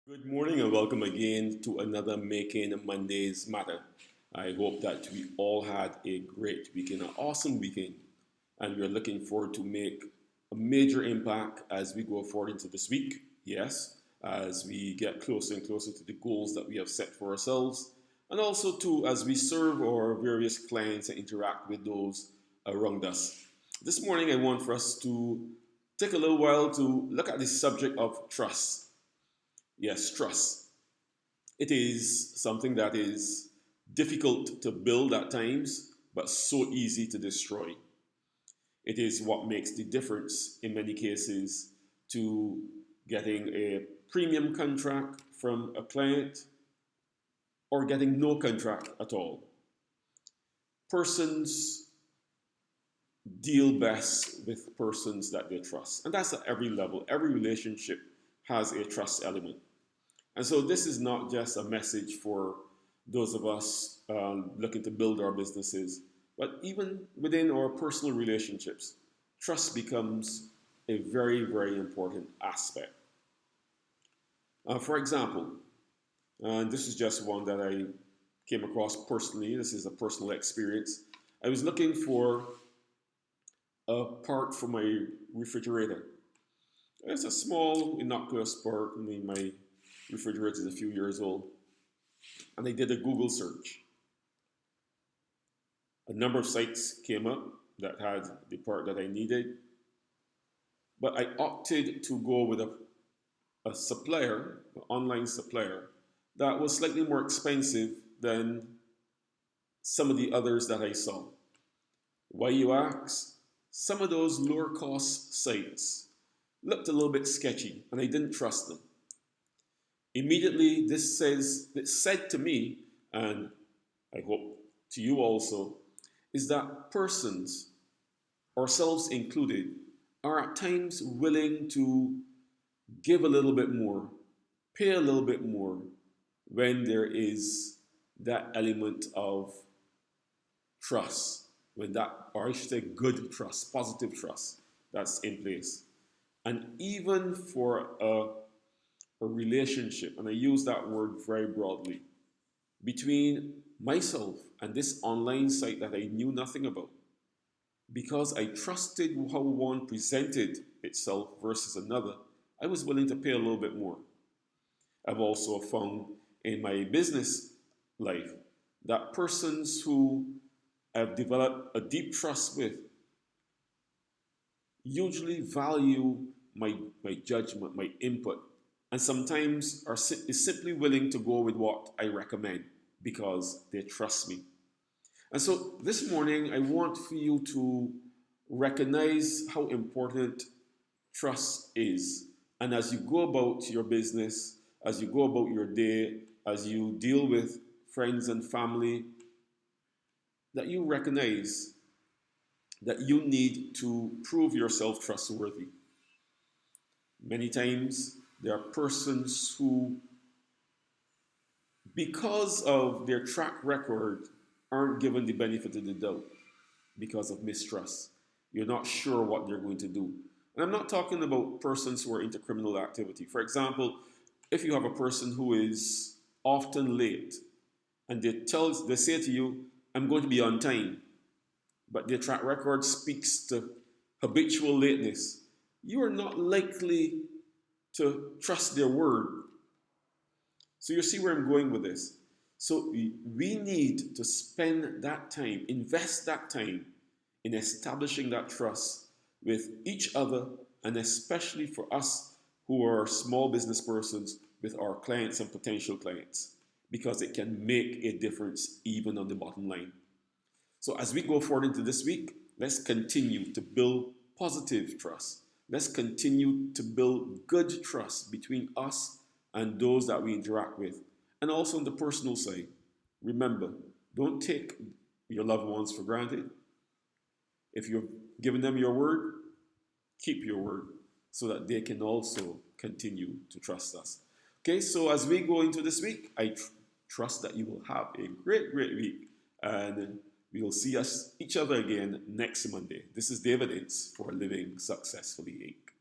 Good morning and welcome again to another Making Mondays Matter. I hope that we all had a great weekend, an awesome weekend, and we're looking forward to make a major impact as we go forward into this week. Yes, as we get closer and closer to the goals that we have set for ourselves, and also too as we serve our various clients and interact with those around us. This morning, I want for us to take a little while to look at the subject of trust. Yes, trust. It is something that is difficult to build at times, but so easy to destroy. It is what makes the difference in many cases to getting a premium contract from a client or getting no contract at all. Persons deal best with persons that they trust. And that's at every level. Every relationship has a trust element. And so this is not just a message for those of us looking to build our businesses, but even within our personal relationships, trust becomes a very, very important aspect. For example, and this is just one that I came across personally, this is a personal experience. I was looking for a part for my refrigerator. It's a small, innocuous part. I mean, my refrigerator is a few years old. And I did a Google search. A number of sites came up that had the part that I needed. But I opted to go with a supplier, an online supplier, that was slightly more expensive than some of the others that I saw. Why, you ask? Some of those lower cost sites looked a little bit sketchy and I didn't trust them. Immediately, it said to me, and I hope to you also, is that persons, ourselves included, are at times willing to give a little bit more, pay a little bit more when there is that element of trust, when that, or I should say good trust, positive trust that's in place. And even for a relationship, and I use that word very broadly, between myself and this online site that I knew nothing about, because I trusted how one presented itself versus another, I was willing to pay a little bit more. I've also found in my business life that persons who I've developed a deep trust with usually value my judgment, my input, and sometimes is simply willing to go with what I recommend because they trust me. And so this morning, I want for you to recognize how important trust is. And as you go about your business, as you go about your day, as you deal with friends and family, that you recognize that you need to prove yourself trustworthy. Many times, there are persons who, because of their track record, aren't given the benefit of the doubt because of mistrust. You're not sure what they're going to do. And I'm not talking about persons who are into criminal activity. For example, if you have a person who is often late and they say to you, I'm going to be on time, but their track record speaks to habitual lateness, you are not likely to trust their word. So you see where I'm going with this. So we need to spend that time, invest that time in establishing that trust with each other, and especially for us who are small business persons with our clients and potential clients, because it can make a difference even on the bottom line. So as we go forward into this week, let's continue to build positive trust. Let's continue to build good trust between us and those that we interact with. And also on the personal side, remember, don't take your loved ones for granted. If you've given them your word, keep your word so that they can also continue to trust us. Okay, so as we go into this week, I trust that you will have a great, great week. And we will see each other again next Monday. This is David Ince for Living Successfully Inc.